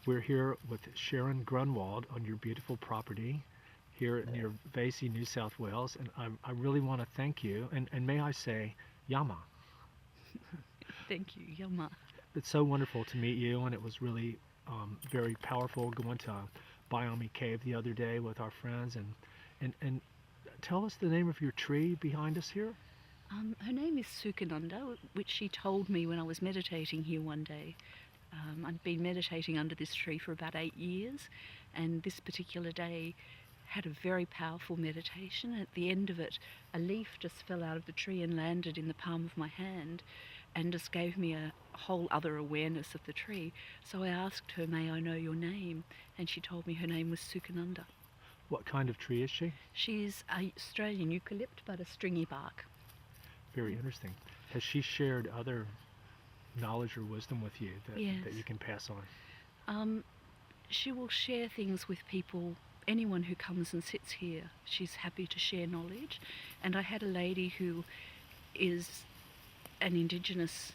We're here with Sharon Grunwald on your beautiful property here near Vasey, New South Wales, and I really want to thank you, and may I say, Yama. Thank you, Yama. It's so wonderful to meet you, and it was really very powerful going to Biome Cave the other day with our friends, and tell us the name of your tree behind us here. Her name is Sukananda, which she told me when I was meditating here one day. I'd been meditating under this tree for about 8 years, and this particular day had a very powerful meditation. At the end of it, a leaf just fell out of the tree and landed in the palm of my hand and just gave me a whole other awareness of the tree. So I asked her, may I know your name? And she told me her name was Sukananda. What kind of tree is she? She's a Australian eucalypt, but a stringy bark. Very interesting. Has she shared other knowledge or wisdom with you Yes. that you can pass on? She will share things with people, anyone who comes and sits here. She's happy to share knowledge. And I had a lady who is an Indigenous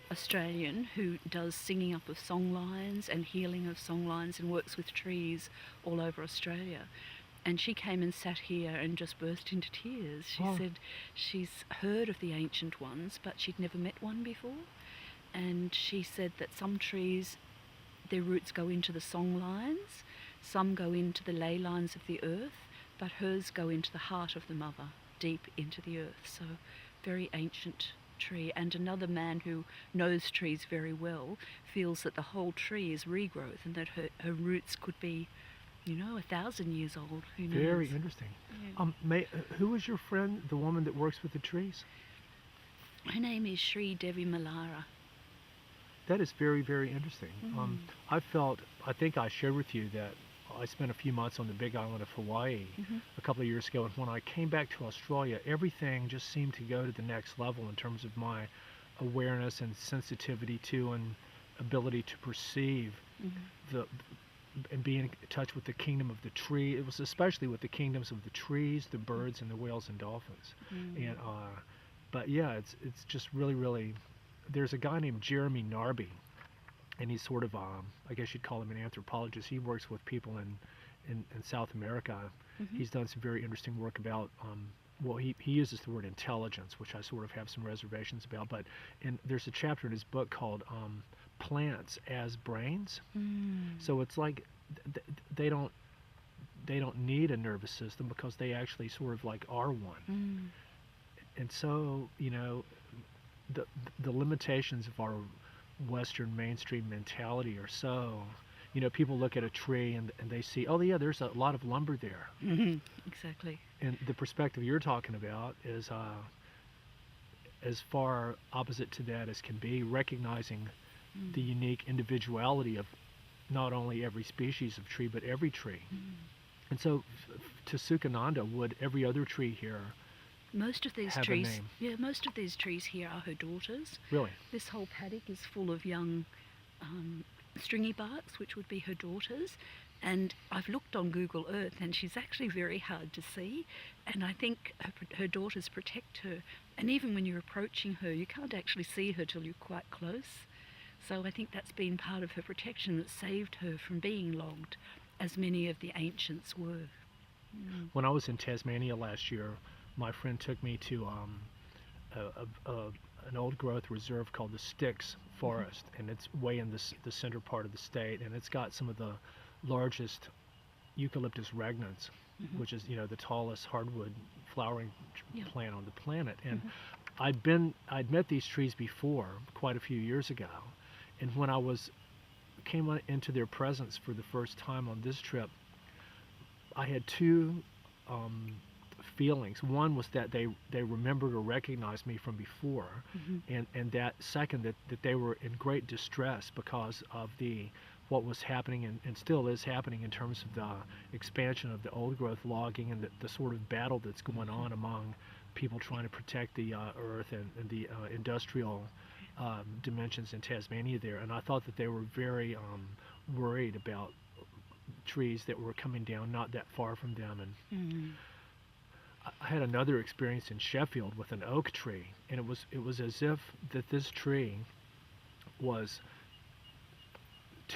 Australian who does singing up of songlines and healing of songlines and works with trees all over Australia. And she came and sat here and just burst into tears. She said she's heard of the ancient ones, but she'd never met one before. And she said that some trees, their roots go into the song lines, some go into the ley lines of the earth, but hers go into the heart of the mother, deep into the earth. So very ancient tree. And another man who knows trees very well feels that the whole tree is regrowth and that her roots could be, 1,000 years old. Who knows? Very interesting. Yeah. Who is your friend, the woman that works with the trees? Her name is Sri Devi Malara. That is very, very interesting. I think I shared with you that I spent a few months on the big island of Hawaii a couple of years ago, and when I came back to Australia, everything just seemed to go to the next level in terms of my awareness and sensitivity to and ability to perceive the and be in touch with the kingdom of the tree. It was especially with the kingdoms of the trees, the birds, and the whales and dolphins. And but yeah, it's just really, really. There's a guy named Jeremy Narby, and he's sort of, I guess you'd call him an anthropologist. He works with people in South America. He's done some very interesting work about, well, he uses the word intelligence, which I sort of have some reservations about, but there's a chapter in his book called Plants as Brains. So it's like they don't need a nervous system because they actually sort of like are one. And so, the limitations of our Western mainstream mentality are so, people look at a tree and they see, oh yeah, there's a lot of lumber there. Exactly. And the perspective you're talking about is as far opposite to that as can be, recognizing the unique individuality of not only every species of tree, but every tree. And so to Sukananda, would every other tree here most of these have trees, a name? Yeah, most of these trees here are her daughters. Really? This whole paddock is full of young stringy barks, which would be her daughters. And I've looked on Google Earth, and she's actually very hard to see. And I think her daughters protect her. And even when you're approaching her, you can't actually see her till you're quite close. So I think that's been part of her protection that saved her from being logged, as many of the ancients were. When I was in Tasmania last year, my friend took me to an old growth reserve called the Styx Forest, and it's way in the center part of the state, and it's got some of the largest Eucalyptus regnans, which is the tallest hardwood flowering plant on the planet. And I'd met these trees before quite a few years ago, and when I came into their presence for the first time on this trip, I had two feelings. One was that they remembered or recognized me from before, and that second that they were in great distress because of what was happening and still is happening in terms of the expansion of the old growth logging and the sort of battle that's going on among people trying to protect the earth and the industrial dimensions in Tasmania there. And I thought that they were very worried about trees that were coming down not that far from them. And I had another experience in Sheffield with an oak tree, and it was as if that this tree was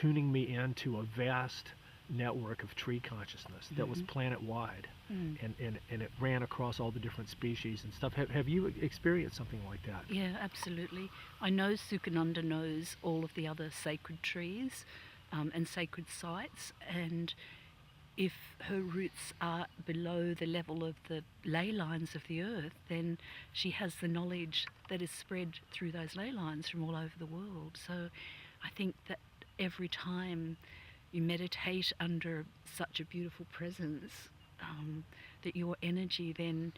tuning me into a vast network of tree consciousness that was planet-wide, and it ran across all the different species and stuff. Have you experienced something like that? Yeah, absolutely. I know Sukananda knows all of the other sacred trees and sacred sites, and if her roots are below the level of the ley lines of the earth, then she has the knowledge that is spread through those ley lines from all over the world. So I think that every time you meditate under such a beautiful presence, that your energy then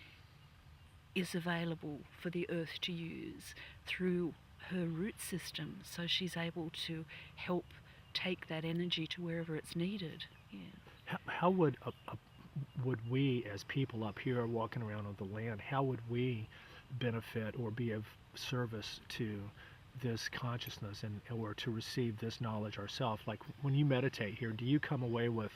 is available for the earth to use through her root system, so she's able to help take that energy to wherever it's needed. Yeah. How would we, as people up here walking around on the land, how would we benefit or be of service to this consciousness, and or to receive this knowledge ourselves? Like when you meditate here, do you come away with,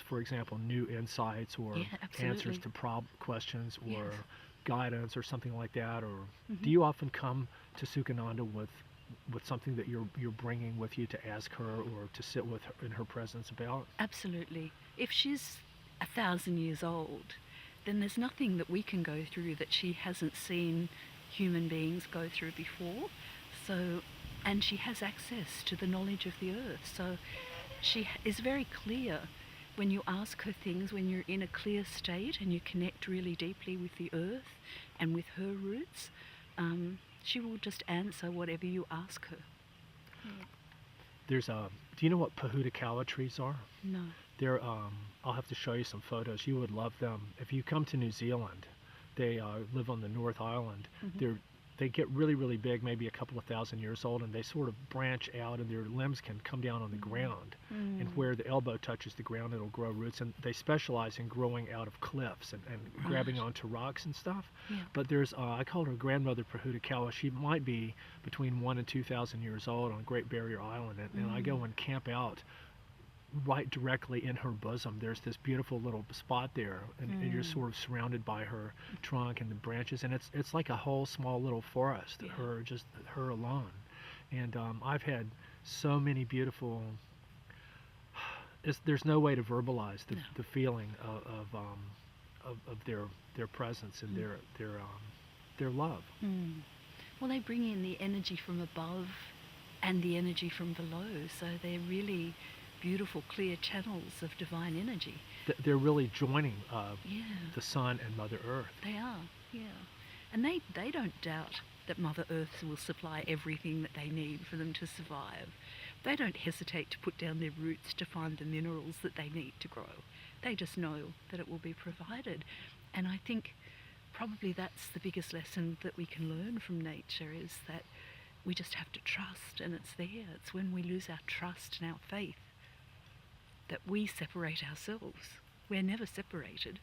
for example, new insights or answers to questions or guidance or something like that? Or do you often come to Sukananda with something that you're bringing with you to ask her or to sit with her in her presence about? Absolutely. If she's 1,000 years old, then there's nothing that we can go through that she hasn't seen human beings go through before. So, and she has access to the knowledge of the earth. So she is very clear when you ask her things, when you're in a clear state and you connect really deeply with the earth and with her roots. She will just answer whatever you ask her. Yeah. There's do you know what Pahudakawa trees are? No. They're I'll have to show you some photos. You would love them. If you come to New Zealand, they live on the North Island. They get really, really big, maybe a couple of thousand years old, and they sort of branch out, and their limbs can come down on the ground. And where the elbow touches the ground, it'll grow roots. And they specialize in growing out of cliffs and grabbing onto rocks and stuff. Yeah. But there's, I call her grandmother Pahudakawa. She might be between 1,000 and 2,000 years old on Great Barrier Island. And I go and camp out right directly in her bosom. There's this beautiful little spot there, and you're sort of surrounded by her trunk and the branches, and it's like a whole small little forest. Her alone. And I've had so many beautiful. There's no way to verbalize the feeling of their presence and their love. Well, they bring in the energy from above and the energy from below, so they're really beautiful, clear channels of divine energy. They're really joining the sun and Mother Earth. They are, yeah. And they don't doubt that Mother Earth will supply everything that they need for them to survive. They don't hesitate to put down their roots to find the minerals that they need to grow. They just know that it will be provided. And I think probably that's the biggest lesson that we can learn from nature, is that we just have to trust, and it's there. It's when we lose our trust and our faith that we separate ourselves. We're never separated,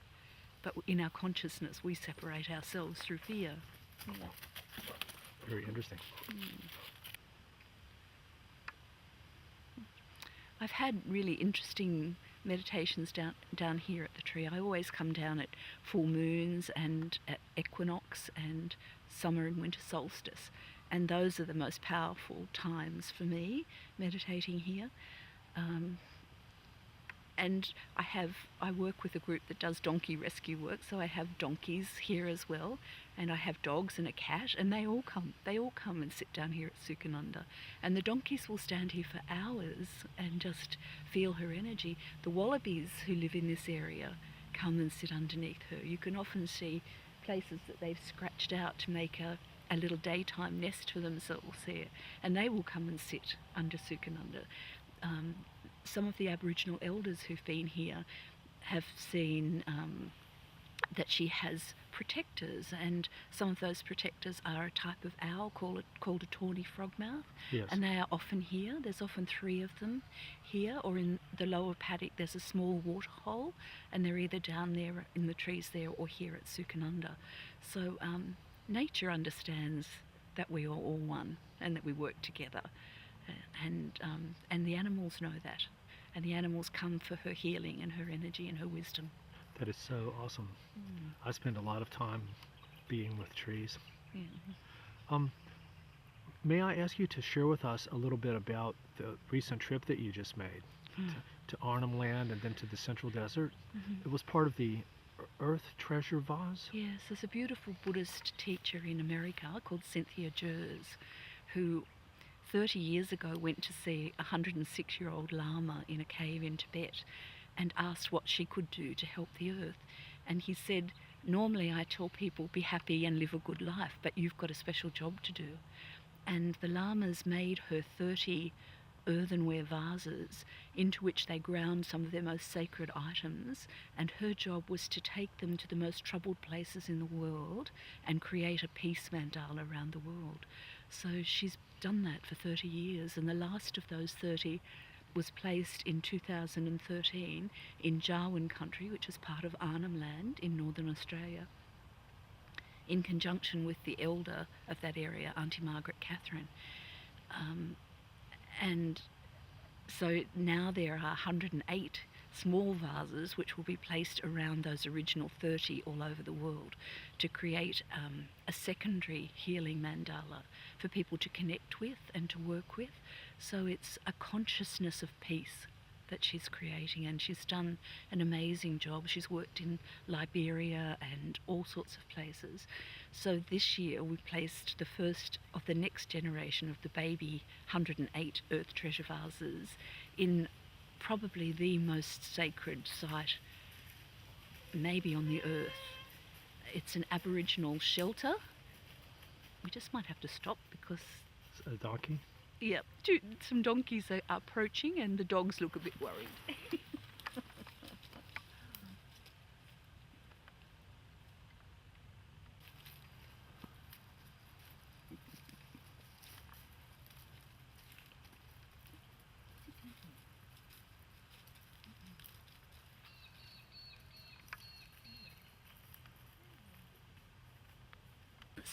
but in our consciousness we separate ourselves through fear. Yeah. Very interesting. I've had really interesting meditations down here at the tree. I always come down at full moons and at equinox and summer and winter solstice, and those are the most powerful times for me meditating here. And I work with a group that does donkey rescue work, so I have donkeys here as well, and I have dogs and a cat, and they all come and sit down here at Sukananda. And the donkeys will stand here for hours and just feel her energy. The wallabies who live in this area come and sit underneath her. You can often see places that they've scratched out to make a little daytime nest for themselves there, and they will come and sit under Sukananda. Some of the Aboriginal elders who've been here have seen that she has protectors, and some of those protectors are a type of owl called a tawny frogmouth. Yes. And they are often here. There's often 3 of them here, or in the lower paddock there's a small water hole, and they're either down there in the trees there or here at Sukananda. So nature understands that we are all one and that we work together. And the animals know that, and the animals come for her healing and her energy and her wisdom. That is so awesome. I spend a lot of time being with trees. Yeah. May I ask you to share with us a little bit about the recent trip that you just made to Arnhem Land and then to the Central Desert? It was part of the Earth Treasure Vase? Yes, there's a beautiful Buddhist teacher in America called Cynthia Jers, who 30 years ago went to see a 106-year-old Lama in a cave in Tibet and asked what she could do to help the earth. And he said, normally I tell people be happy and live a good life, but you've got a special job to do. And the Lamas made her 30 earthenware vases into which they ground some of their most sacred items, and her job was to take them to the most troubled places in the world and create a peace mandala around the world. So she's done that for 30 years, and the last of those 30 was placed in 2013 in Jarwan country, which is part of Arnhem Land in northern Australia, in conjunction with the elder of that area, Auntie Margaret Catherine. And so now there are 108 small vases which will be placed around those original 30 all over the world to create a secondary healing mandala for people to connect with and to work with. So it's a consciousness of peace that she's creating, and she's done an amazing job. She's worked in Liberia and all sorts of places. So this year we placed the first of the next generation of the baby 108 earth treasure vases in probably the most sacred site maybe on the earth. It's an Aboriginal shelter. We just might have to stop because A donkey? yeah, some donkeys are approaching and the dogs look a bit worried.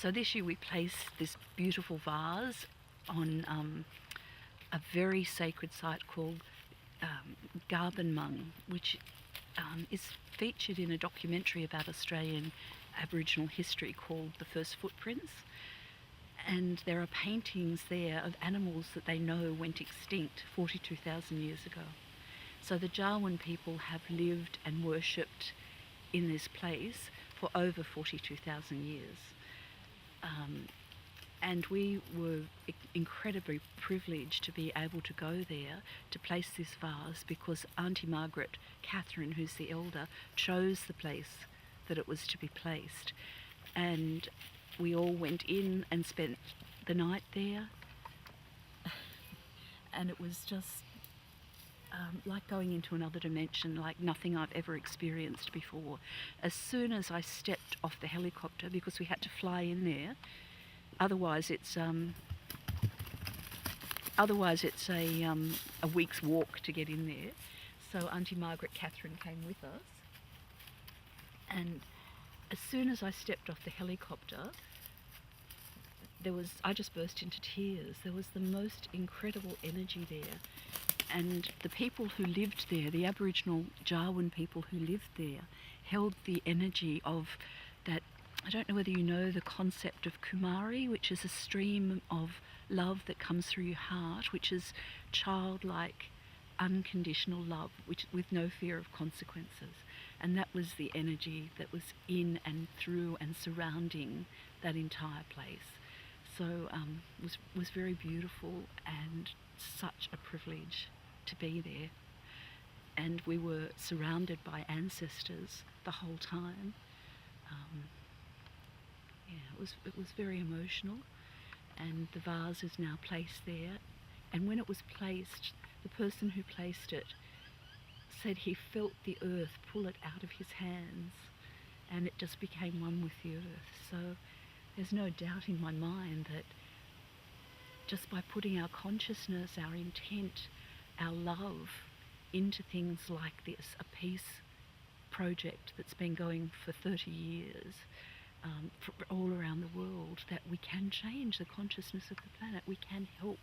So this year we placed this beautiful vase on a very sacred site called Garbenmung, which is featured in a documentary about Australian Aboriginal history called The First Footprints. And there are paintings there of animals that they know went extinct 42,000 years ago. So the Jarwan people have lived and worshipped in this place for over 42,000 years. And we were incredibly privileged to be able to go there to place this vase because Auntie Margaret Catherine, who's the elder, chose the place that it was to be placed. And we all went in and spent the night there. And it was just like going into another dimension, like nothing I've ever experienced before. As soon as I stepped off the helicopter, because we had to fly in there, otherwise it's a week's walk to get in there. So Auntie Margaret Catherine came with us, and as soon as I stepped off the helicopter, I just burst into tears. There was the most incredible energy there. And the people who lived there, the Aboriginal Jarwan people who lived there, held the energy of that. I don't know whether you know the concept of kumari, which is a stream of love that comes through your heart, which is childlike, unconditional love, with no fear of consequences. And that was the energy that was in and through and surrounding that entire place. So it was very beautiful and such a privilege to be there. And we were surrounded by ancestors the whole time. It was very emotional, and the vase is now placed there. And when it was placed, the person who placed it said he felt the earth pull it out of his hands, and it just became one with the earth. So there's no doubt in my mind that just by putting our consciousness, our intent, our love into things like this, a peace project that's been going for 30 years, all around the world, that we can change the consciousness of the planet. We can help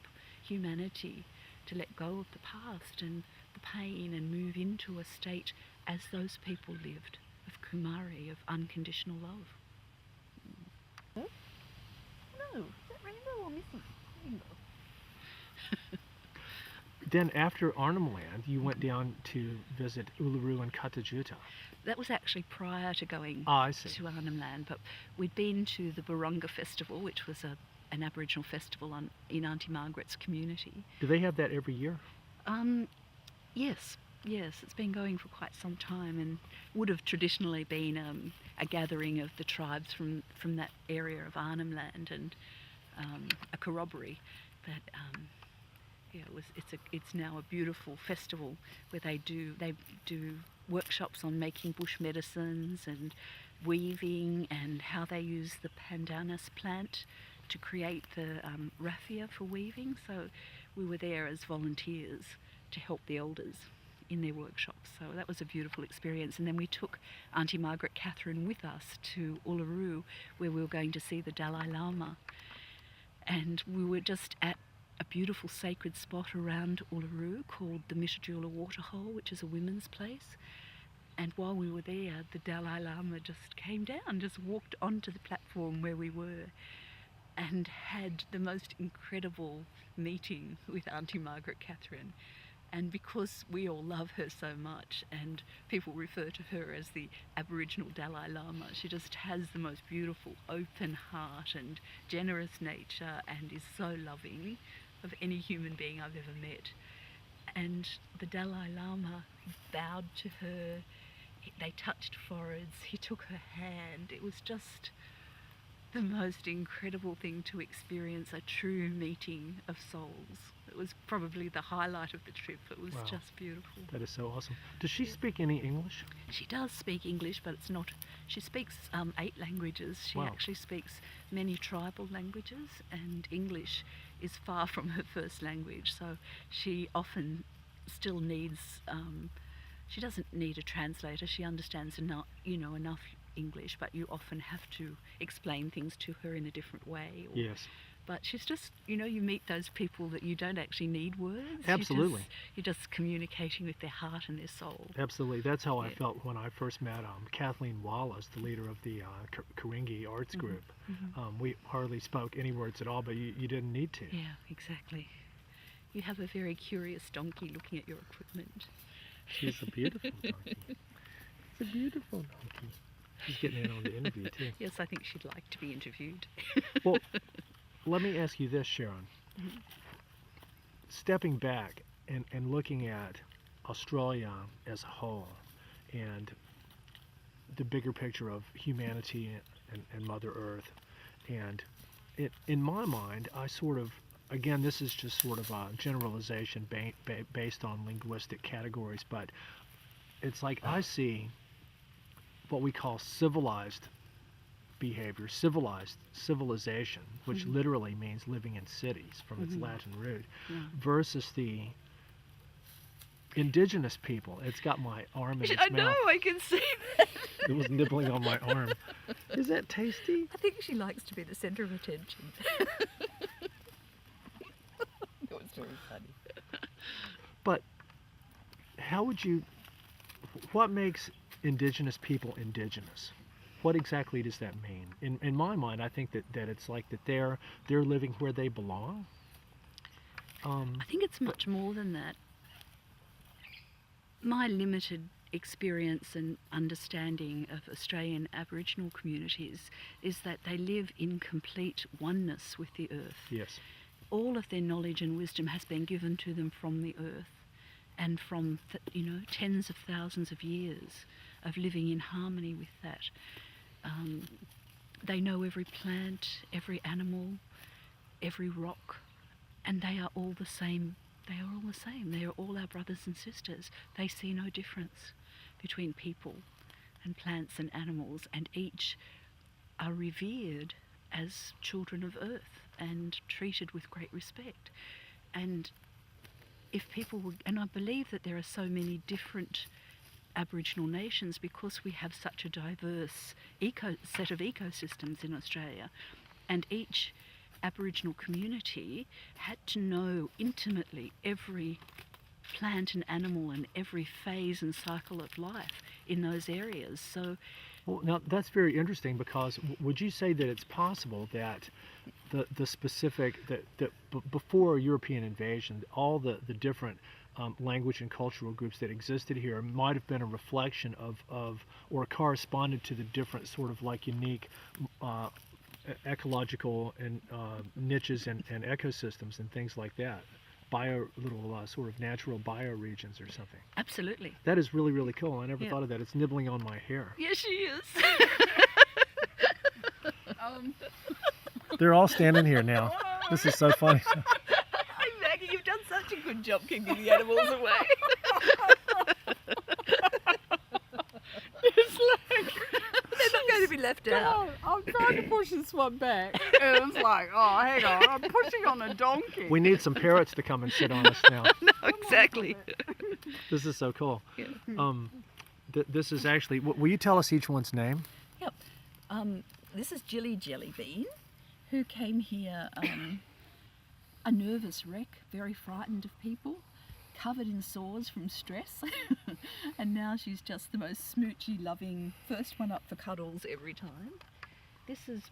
humanity to let go of the past and the pain and move into a state as those people lived, of kumari, of unconditional love. No, is that rainbow or missing? Then after Arnhem Land, you went down to visit Uluru and Katajuta. That was actually prior to going Ah, I see. to Arnhem Land, but we'd been to the Barunga Festival, which was an Aboriginal festival in Auntie Margaret's community. Do they have that every year? Yes, it's been going for quite some time, and would have traditionally been a gathering of the tribes from that area of Arnhem Land and a corroboree. But it's now a beautiful festival where they do workshops on making bush medicines and weaving and how they use the pandanus plant to create the raffia for weaving. So we were there as volunteers to help the elders in their workshops. So that was a beautiful experience. And then we took Auntie Margaret Catherine with us to Uluru, where we were going to see the Dalai Lama. And we were just at a beautiful sacred spot around Uluru called the Mishajula Waterhole, which is a women's place. And while we were there, the Dalai Lama just came down, just walked onto the platform where we were, and had the most incredible meeting with Auntie Margaret Catherine. And because we all love her so much, and people refer to her as the Aboriginal Dalai Lama, she just has the most beautiful open heart and generous nature, and is so loving of any human being I've ever met. And the Dalai Lama bowed to her, they touched foreheads, he took her hand. It was just the most incredible thing to experience, a true meeting of souls. It was probably the highlight of the trip. It was Wow. just beautiful. That is so awesome. Does she speak any English? She does speak English, but it's not. She speaks 8 languages. She Wow. actually speaks many tribal languages, and English is far from her first language. So she often still needs. She doesn't need a translator. She understands enough English, but you often have to explain things to her in a different way. Yes. But she's just, you meet those people that you don't actually need words. Absolutely. You're just communicating with their heart and their soul. Absolutely. That's how I Yeah. felt when I first met Kathleen Wallace, the leader of the Karingi Arts Group. We hardly spoke any words at all, but you didn't need to. Yeah, exactly. You have a very curious donkey looking at your equipment. She's a beautiful donkey. It's a beautiful donkey. She's getting in on the interview, too. Yes, I think she'd like to be interviewed. Well, let me ask you this, Sharon. Stepping back and looking at Australia as a whole and the bigger picture of humanity and Mother Earth, and in my mind, I sort of, again, this is just sort of a generalization based on linguistic categories, but it's like I see what we call civilized behavior, civilization, which literally means living in cities from its Latin root, versus the indigenous people. It's got my arm in its I mouth. know, I can see that. It was nibbling on my arm. Is that tasty? I think she likes to be the centre of attention. That was very funny. But what makes indigenous people indigenous? What exactly does that mean? In my mind, I think that it's like that they're living where they belong. I think it's much more than that. My limited experience and understanding of Australian Aboriginal communities is that they live in complete oneness with the earth. Yes. All of their knowledge and wisdom has been given to them from the earth, and from tens of thousands of years of living in harmony with that. They know every plant, every animal, every rock, and they are all the same. They are all the same. They are all our brothers and sisters. They see no difference between people and plants and animals, and each are revered as children of earth and treated with great respect. And if people would, and I believe that there are so many different Aboriginal nations because we have such a diverse set of ecosystems in Australia, and each Aboriginal community had to know intimately every plant and animal and every phase and cycle of life in those areas. So Well, now that's very interesting because would you say that it's possible that the specific that before European invasion, all the different language and cultural groups that existed here might have been a reflection of or corresponded to the different sort of like unique uh, ecological and niches and ecosystems and things like that, little sort of natural bioregions or something. Absolutely. That is really, really cool. I never Yeah. thought of that. It's nibbling on my hair. Yes, she is. They're all standing here now. This is so funny. Hey, Maggie, you've done such a good job keeping the animals away. It's like, They're not going to be left out. I'm trying to push this one back. And it's like, oh, hang on, I'm pushing on a donkey. We need some parrots to come and sit on us now. No, exactly. This is so cool. Yeah. This is actually, will you tell us each one's name? Yep. This is Jilly Jellybean, who came here a nervous wreck, very frightened of people, covered in sores from stress, and now she's just the most smoochy, loving, first one up for cuddles every time. This is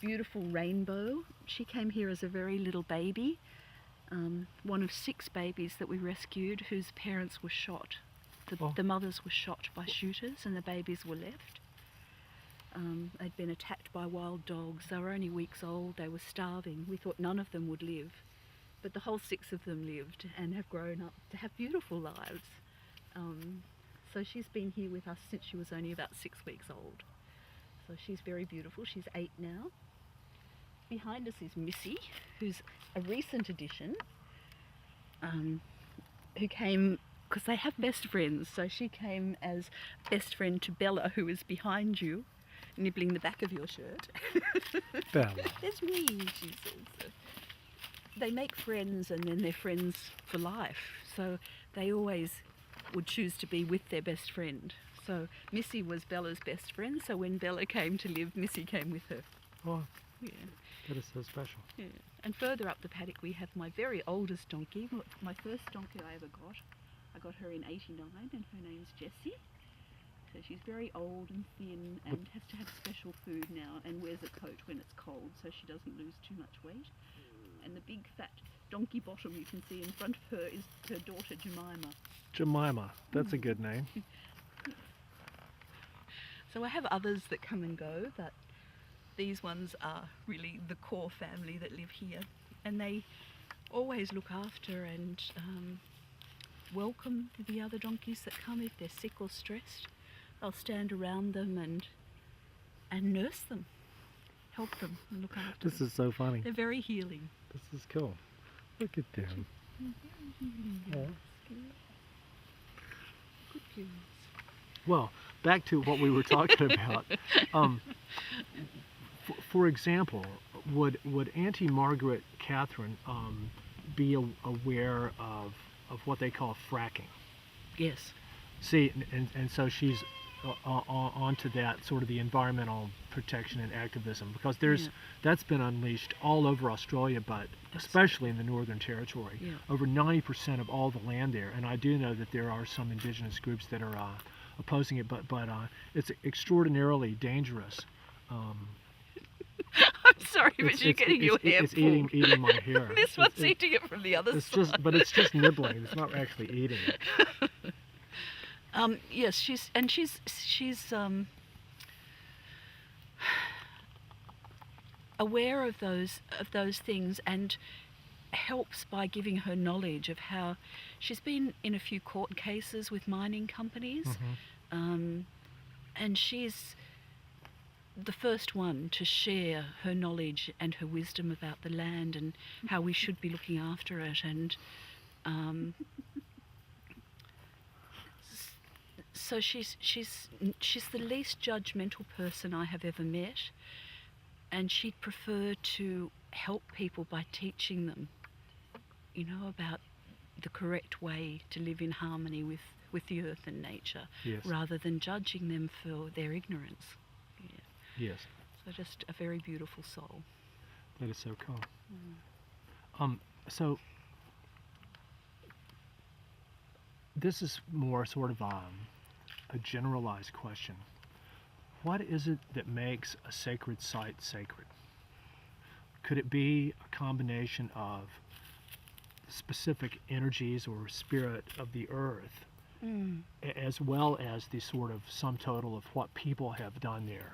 beautiful Rainbow. She came here as a very little baby, one of 6 babies that we rescued whose parents were shot. The mothers were shot by shooters and the babies were left. They'd been attacked by wild dogs. They were only weeks old. They were starving. We thought none of them would live. But the whole 6 of them lived and have grown up to have beautiful lives. So she's been here with us since she was only about 6 weeks old. So she's very beautiful. She's 8 now. Behind us is Missy, who's a recent addition, who came because they have best friends. So she came as best friend to Bella, who is behind you, nibbling the back of your shirt. Bella. There's me, she says. They make friends and then they're friends for life. So they always would choose to be with their best friend. So Missy was Bella's best friend. So when Bella came to live, Missy came with her. Oh, Yeah. that is so special. Yeah. And further up the paddock we have my very oldest donkey, my first donkey I ever got. I got her in '89 and her name's Jessie. So she's very old and thin and has to have special food now and wears a coat when it's cold so she doesn't lose too much weight. And the big fat donkey bottom you can see in front of her is her daughter Jemima. Jemima, that's a good name. So I have others that come and go, but these ones are really the core family that live here, and they always look after and welcome the other donkeys that come if they're sick or stressed. They'll stand around them and nurse them, help them and look after This them. is so funny. They're very healing. This is cool. Look at them. Oh. Good girls. Well, back to what we were talking about. For example, would Auntie Margaret Catherine be aware of what they call fracking? Yes. See, and so she's onto that sort of the environmental protection and activism, because that's been unleashed all over Australia, but especially in the Northern Territory. Yeah. Over 90% of all the land there, and I do know that there are some indigenous groups that are opposing it, but it's extraordinarily dangerous. I'm sorry, but you're getting your hair It's pulled. eating my hair. This one's eating it from the other It's side. it's just nibbling. It's not actually eating it. Yes, she's aware of those things and helps by giving her knowledge of how she's been in a few court cases with mining companies, and she's the first one to share her knowledge and her wisdom about the land and how we should be looking after it, and so she's the least judgmental person I have ever met, and she'd prefer to help people by teaching them, about the correct way to live in harmony with the earth and nature, Yes. rather than judging them for their ignorance. Yeah. Yes. So just a very beautiful soul. That is so cool. So this is more sort of a generalized question. what is it that makes a sacred site sacred? Could it be a combination of specific energies or spirit of the earth, as well as the sort of sum total of what people have done there?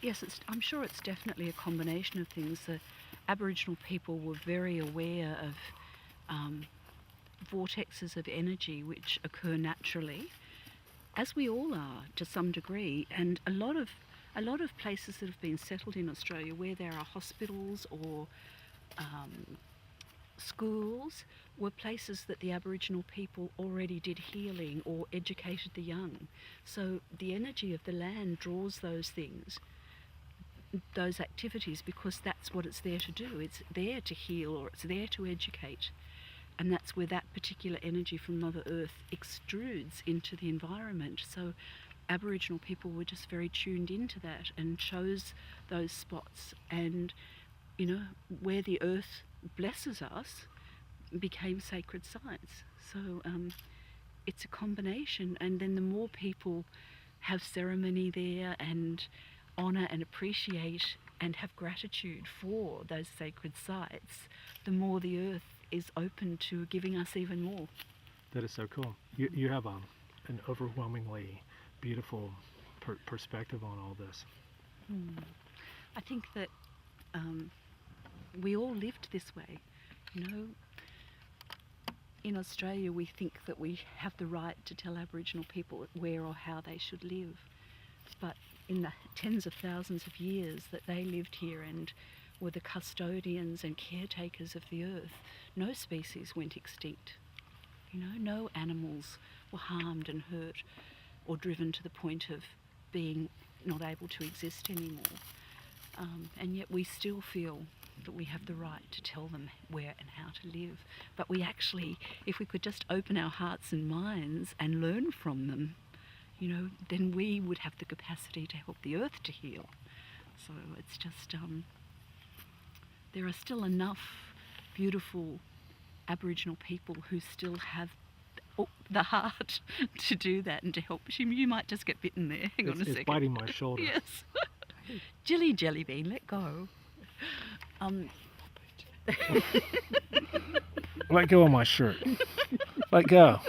Yes, I'm sure it's definitely a combination of things. The Aboriginal people were very aware of vortexes of energy which occur naturally, as we all are to some degree, and a lot of places that have been settled in Australia where there are hospitals or schools were places that the Aboriginal people already did healing or educated the young. So the energy of the land draws those things, those activities, because that's what it's there to do. It's there to heal, or it's there to educate. And that's where that particular energy from Mother Earth extrudes into the environment. So Aboriginal people were just very tuned into that and chose those spots. And, you know, where the earth blesses us became sacred sites. So it's a combination. And then the more people have ceremony there and honour and appreciate and have gratitude for those sacred sites, the more the earth is open to giving us even more. That is so cool. You have an overwhelmingly beautiful perspective on all this. I think that we all lived this way. You know, in Australia we think that we have the right to tell Aboriginal people where or how they should live, but in the tens of thousands of years that they lived here and were the custodians and caretakers of the earth, no species went extinct. You know, no animals were harmed and hurt or driven to the point of being not able to exist anymore. And yet we still feel that we have the right to tell them where and how to live. But we actually, if we could just open our hearts and minds and learn from them, you know, then we would have the capacity to help the earth to heal. So it's just, there are still enough beautiful Aboriginal people who still have the heart to do that and to help. You might just get bitten there. Hang on a second. It's biting my shoulder. Yes. Jilly Jellybean, let go. Let go of my shirt. Let go.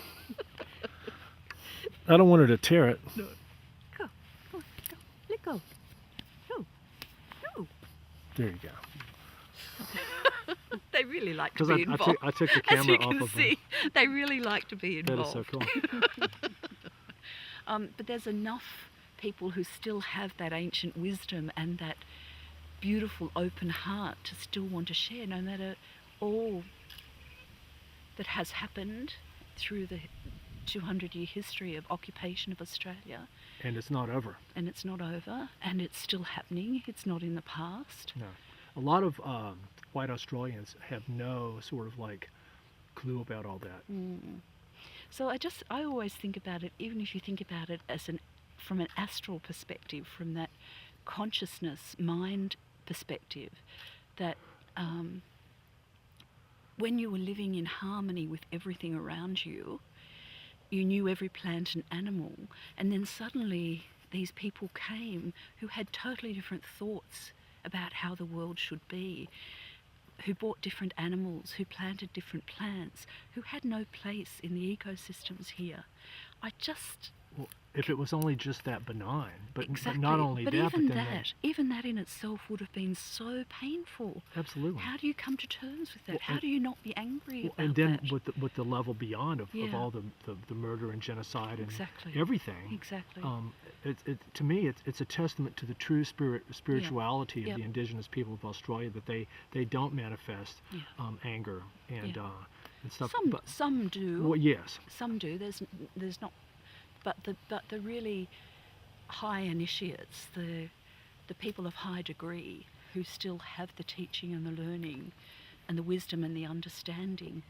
I don't want her to tear it. No. Go. Go. Let go. Go. Go. There you go. They really like to be involved. I took the As you camera can off of see, they really like to be them. involved. That is so cool. But there's enough people who still have that ancient wisdom and that beautiful open heart to still want to share, no matter all that has happened through the 200-year history of occupation of Australia. And it's not over. And it's not over, and it's still happening. It's not in the past. No. A lot of white Australians have no sort of like clue about all that. So I always think about it, even if you think about it as from an astral perspective, from that consciousness, mind perspective, that when you were living in harmony with everything around you, you knew every plant and animal, and then suddenly these people came who had totally different thoughts about how the world should be, who bought different animals, who planted different plants, who had no place in the ecosystems here. Well, if it was only just that benign, but exactly. Not only but that, even but then even that in itself would have been so painful. Absolutely. How do you come to terms with that? How do you not be angry about and then that? with the level beyond of all the murder and genocide and everything. Exactly. To me, it's a testament to the true spirituality of the indigenous people of Australia, that they don't manifest anger and stuff. Some do. Well, yes. Some do. There's not. But the really high initiates, the people of high degree who still have the teaching and the learning and the wisdom and the understanding,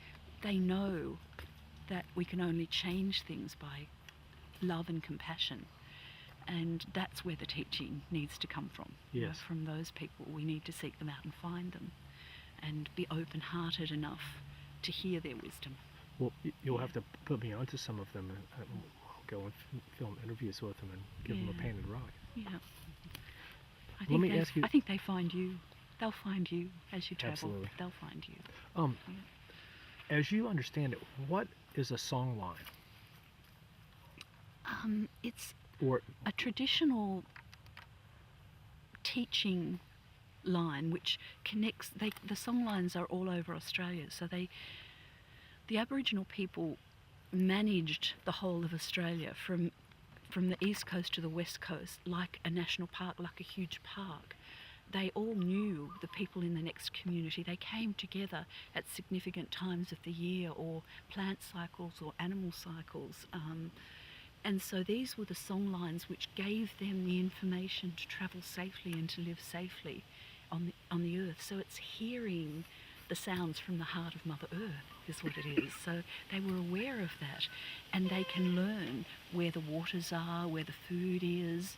they know that we can only change things by love and compassion. And that's where the teaching needs to come from. Yes. You know, from those people, we need to seek them out and find them and be open-hearted enough to hear their wisdom. Well, you'll have to put me onto some of them. go and film interviews with them and give them a Yeah. painted rock. Yeah. Let me ask you. I think they find you. They'll find you as you travel. Absolutely. They'll find you. As you understand it, what is a song line? It's Or a traditional teaching line which connects. The song lines are all over Australia. So the Aboriginal people managed the whole of Australia from the east coast to the west coast like a national park, like a huge park. They all knew the people in the next community. They came together at significant times of the year, or plant cycles or animal cycles. And so these were the song lines which gave them the information to travel safely and to live safely on the earth. So it's hearing the sounds from the heart of Mother Earth is what it is. So they were aware of that, and they can learn where the waters are, where the food is,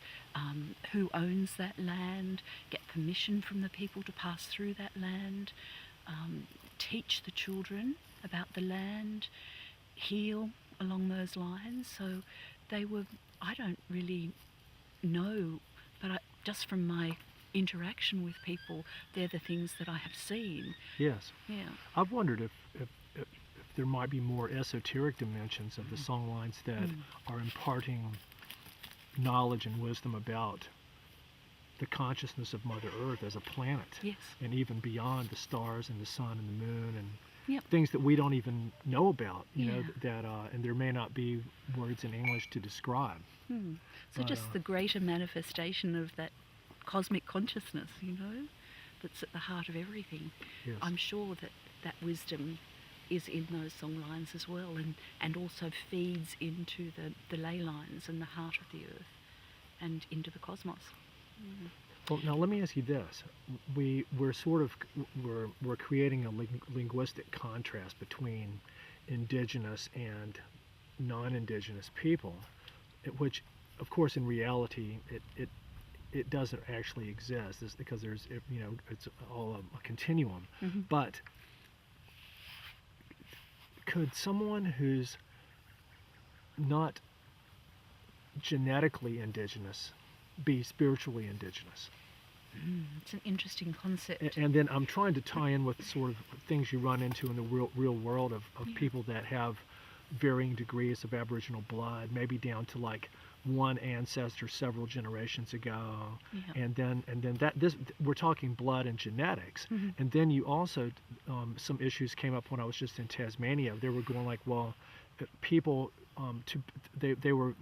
who owns that land, get permission from the people to pass through that land, teach the children about the land, heal along those lines. So they were, I don't really know, but just from my interaction with people, they're the things that I have seen. yes, Yeah. I've wondered if there might be more esoteric dimensions of the song lines that are imparting knowledge and wisdom about the consciousness of Mother Earth as a planet, Yes. and even beyond the stars and the sun and the moon and Yep. things that we don't even know about, you know, Yeah. that and there may not be words in English to describe. So But, just the greater manifestation of that cosmic consciousness, you know, that's at the heart of everything. Yes. I'm sure that wisdom is in those song lines as well, and also feeds into the ley lines and the heart of the earth and into the cosmos. Well, now let me ask you this: we're creating a linguistic contrast between indigenous and non-indigenous people, which, of course, in reality, it doesn't actually exist. It's because it's all a continuum. But could someone who's not genetically indigenous be spiritually indigenous? It's an interesting concept. And then I'm trying to tie in with sort of things you run into in the real world of people that have varying degrees of Aboriginal blood, maybe down to like one ancestor several generations ago, and then we're talking blood and genetics, and then you also some issues came up when I was just in Tasmania. They were going like, well, people they were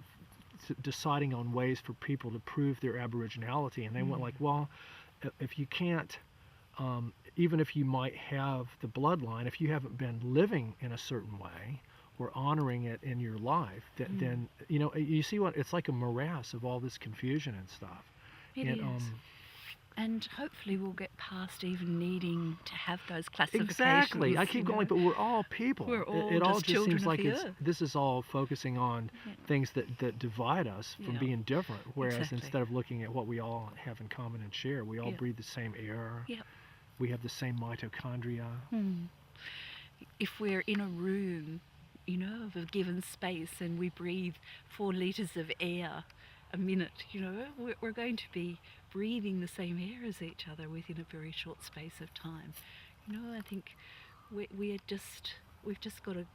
deciding on ways for people to prove their Aboriginality, and they went like, well, if you can't, even if you might have the bloodline, if you haven't been living in a certain way or honoring it in your life, then you see what it's like, a morass of all this confusion and stuff. It is. And hopefully we'll get past even needing to have those classifications. Exactly. I keep going, but we're all people. We're all it all just just children seems of like the earth. this is all focusing on things that divide us from being different. Whereas Exactly. instead of looking at what we all have in common and share, we all breathe the same air. Yep. We have the same mitochondria. If we're in a room, of a given space, and we breathe 4 litres of air a minute, we're going to be breathing the same air as each other within a very short space of time. I think we've just got to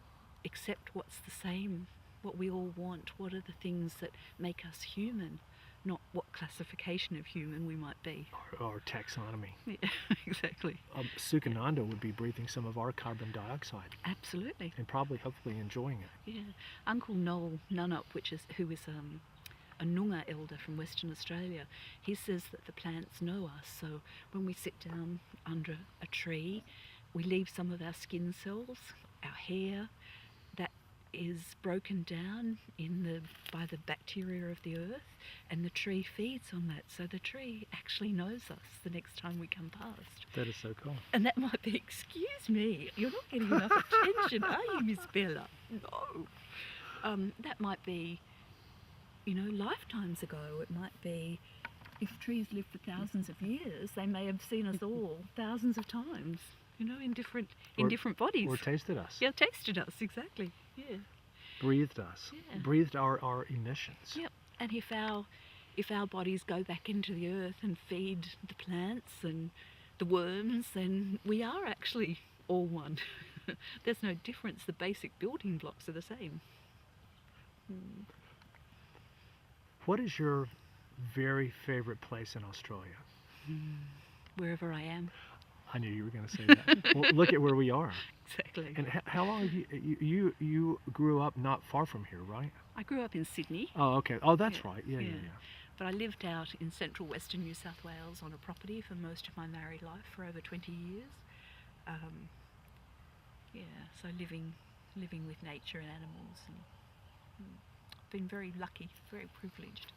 accept what's the same, what we all want, what are the things that make us human, not what classification of human we might be. Or taxonomy. Yeah, exactly. Sukananda would be breathing some of our carbon dioxide. Absolutely. And probably, hopefully, enjoying it. Yeah. Uncle Noel Nunnup, who is a Noongar elder from Western Australia, he says that the plants know us. So when we sit down under a tree, we leave some of our skin cells, our hair, that is broken down by the bacteria of the earth, and the tree feeds on that. So the tree actually knows us the next time we come past. That is so cool. And that might be, excuse me, you're not getting enough attention, are you, Miss Bella? No. That might be, lifetimes ago. It might be, if trees live for thousands of years, they may have seen us all thousands of times, in different bodies. Or tasted us. Yeah, tasted us, exactly. Yeah. breathed us, Yeah. breathed our emissions. Yep. And if our bodies go back into the earth and feed the plants and the worms, then we are actually all one. There's no difference. The basic building blocks are the same. What is your very favorite place in Australia? Wherever I am. I knew you were going to say that. Well, look at where we are. Exactly. And how long have you grew up not far from here, right? I grew up in Sydney. Oh, okay. Oh, that's Yeah, right. Yeah. But I lived out in central western New South Wales on a property for most of my married life for over 20 years. So living with nature and animals, and been very lucky, very privileged.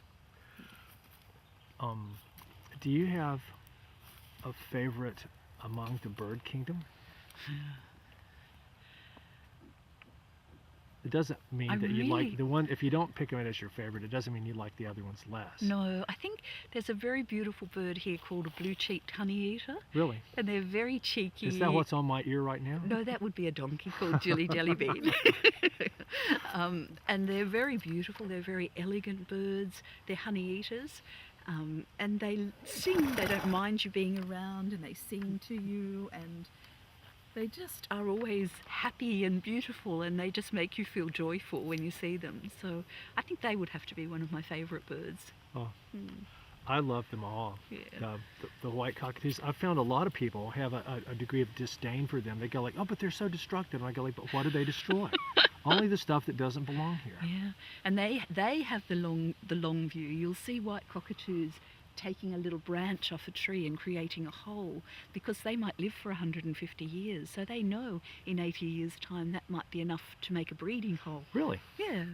Do you have a favorite among the bird kingdom? It doesn't mean that you like the one. If you don't pick it as your favorite, it doesn't mean you like the other ones less. No, I think there's a very beautiful bird here called a blue-cheeked honeyeater. Really? And they're very cheeky. Is that what's on my ear right now? No, that would be a donkey called Jilly Jellybean. And they're very beautiful. They're very elegant birds. They're honeyeaters. And they sing. They don't mind you being around, and they sing to you, and they just are always happy and beautiful, and they just make you feel joyful when you see them. So I think they would have to be one of my favourite birds. Oh, I love them all. Yeah. The white cockatoos. I've found a lot of people have a degree of disdain for them. They go like, oh, but they're so destructive. And I go like, but what do they destroy? Only the stuff that doesn't belong here. Yeah, and they have the long view. You'll see white cockatoos taking a little branch off a tree and creating a hole, because they might live for 150 years, so they know in 80 years' time that might be enough to make a breeding hole. Really? Yeah,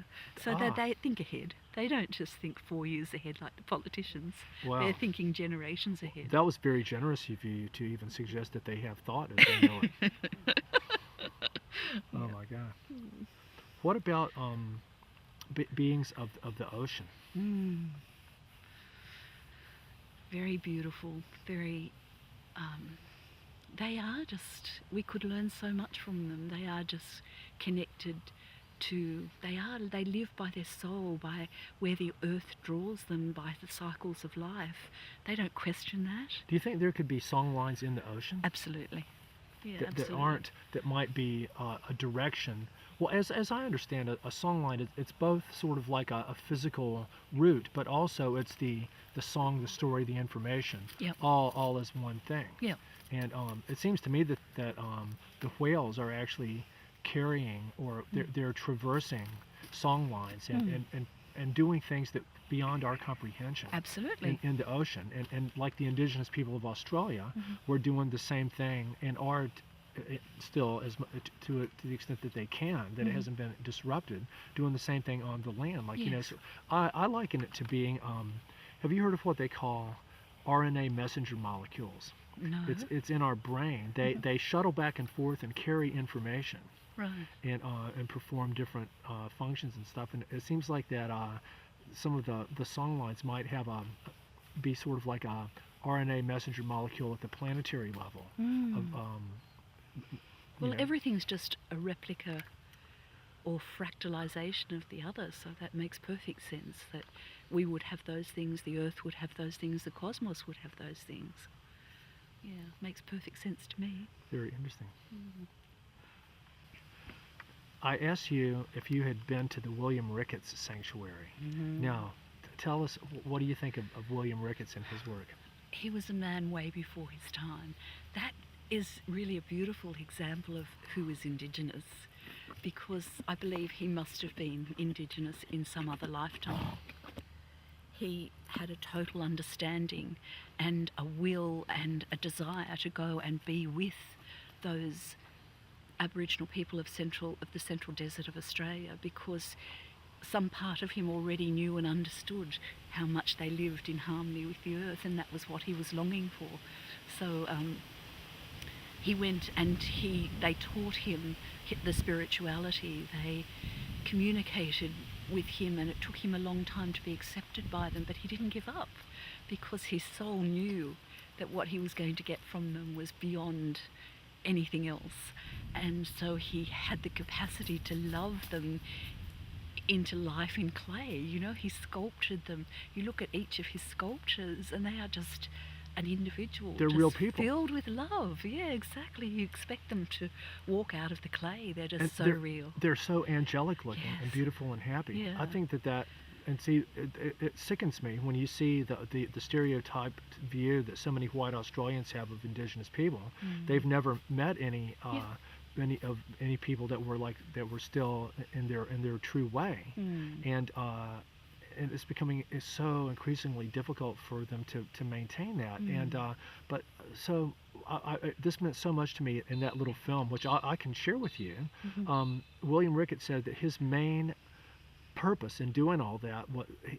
so they think ahead. They don't just think 4 years ahead like the politicians. Wow. They're thinking generations ahead. That was very generous of you to even suggest that they have thought as they know it. Oh my God. What about beings of the ocean? Very beautiful, very, they are just, we could learn so much from them. They are just connected to, they live by their soul, by where the earth draws them, by the cycles of life. They don't question that. Do you think there could be song lines in the ocean? Absolutely. Yeah, that might be a direction? Well, as I understand it, a song line, it's both sort of like a physical route, but also it's the song, the story, the information, all as one thing. Yeah. And it seems to me that the whales are actually carrying, or they're traversing song lines and doing things that beyond our comprehension. Absolutely. In the ocean, and like the indigenous people of Australia, we're doing the same thing and are still, to the extent that they can, that it hasn't been disrupted, doing the same thing on the land. Like, Yes. so I liken it to being, have you heard of what they call RNA messenger molecules? No. It's in our brain. They shuttle back and forth and carry information. Right. And perform different functions and stuff. And it seems like that some of the song lines might have be sort of like a RNA messenger molecule at the planetary level. Well, everything's just a replica or fractalization of the other, so that makes perfect sense that we would have those things, the Earth would have those things, the cosmos would have those things. Yeah, makes perfect sense to me. Very interesting. I asked you if you had been to the William Ricketts Sanctuary. Now, tell us, what do you think of William Ricketts and his work? He was a man way before his time. That is really a beautiful example of who is Indigenous, because I believe he must have been Indigenous in some other lifetime. He had a total understanding and a will and a desire to go and be with those Aboriginal people of the central desert of Australia, because some part of him already knew and understood how much they lived in harmony with the earth, and that was what he was longing for. So he went and they taught him the spirituality. They communicated with him, and it took him a long time to be accepted by them, but he didn't give up, because his soul knew that what he was going to get from them was beyond anything else. And so he had the capacity to love them into life in clay. You know, he sculptured them. You look at each of his sculptures and they are just an individual. They're just real people. Filled with love. Yeah, exactly. You expect them to walk out of the clay. They're just And so they're, real. They're so angelic looking and Yes. beautiful and happy. Yeah. I think that and see, it sickens me when you see the stereotyped view that so many white Australians have of Indigenous people. They've never met any any people that were still in their true way, and it's so increasingly difficult for them to maintain that. And but so this meant so much to me in that little film, which I can share with you. William Ricketts said that his main purpose in doing all that,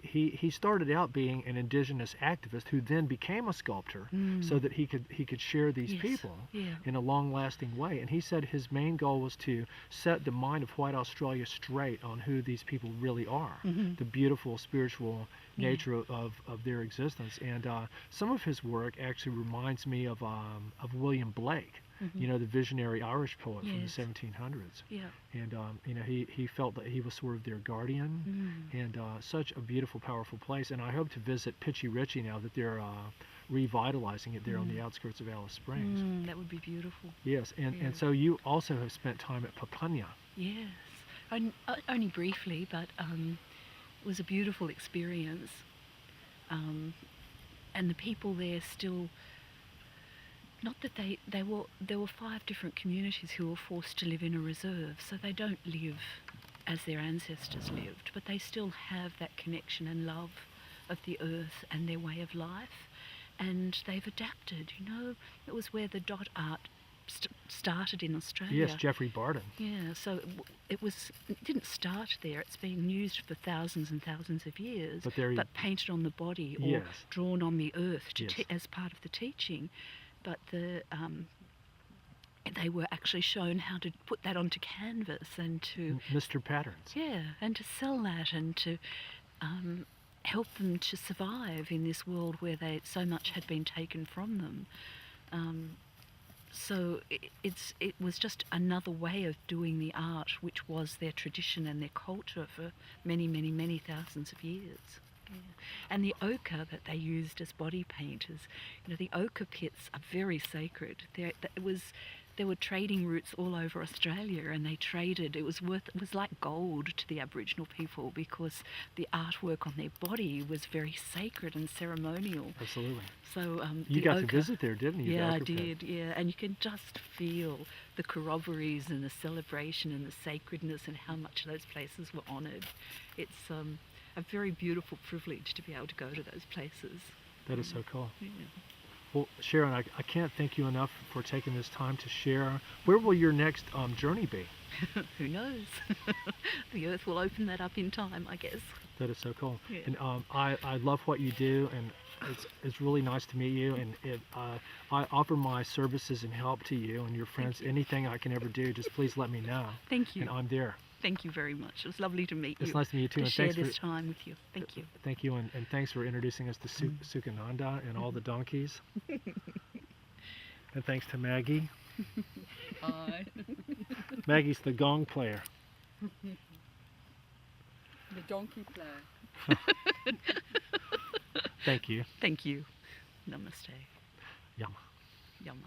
he started out being an indigenous activist who then became a sculptor, so that he could share these Yes. people Yeah. in a long-lasting way. And he said his main goal was to set the mind of white Australia straight on who these people really are, the beautiful spiritual nature of their existence. And some of his work actually reminds me of William Blake, you know, the visionary Irish poet from the Yes. 1700s. Yeah. And you know, he felt that he was sort of their guardian, and such a beautiful, powerful place. And I hope to visit Pitchy Ritchie now that they're revitalizing it there on the outskirts of Alice Springs. That would be beautiful. Yes, Yeah. and so you also have spent time at Papunya. Yes. Only briefly, but it was a beautiful experience. And the people there still, not that there were 5 different communities who were forced to live in a reserve, so they don't live as their ancestors lived, but they still have that connection and love of the earth and their way of life, and they've adapted. You know, it was where the dot art started in Australia. Yes, Geoffrey Barton. Yeah, so it didn't start there. It's been used for thousands and thousands of years, But painted on the body or Yes. drawn on the earth Yes. as part of the teaching. But they were actually shown how to put that onto canvas and to Mr. Patterns. and to sell that and to help them to survive in this world where so much had been taken from them. So it was just another way of doing the art, which was their tradition and their culture for many, many, many thousands of years. Yeah. And the ochre that they used as body painters, you know, the ochre pits are very sacred. There were trading routes all over Australia, and they traded. It was like gold to the Aboriginal people because the artwork on their body was very sacred and ceremonial. Absolutely. So You the got to ochre- visit there, didn't you? the Yeah, I ochre pit? did. Yeah, and you can just feel the corroborees and the celebration and the sacredness and how much those places were honoured. It's a very beautiful privilege to be able to go to those places. That is so cool. Yeah. Well, Sharon, I can't thank you enough for taking this time to share. Where will your next journey be? Who knows? The earth will open that up in time, I guess. That is so cool. Yeah. And I love what you do, and it's really nice to meet you. And I offer my services and help to you and your friends. you. Anything I can ever do, just please let me know. Thank you. And I'm there. Thank you very much. It was lovely to meet It's you. nice to meet you too. To And share thanks this for time with you. Thank you. thank you, and thanks for introducing us to Sukananda and all the donkeys. And thanks to Maggie. Maggie's the gong player. The donkey player. Thank you. Thank you. Namaste. Yama. Yama.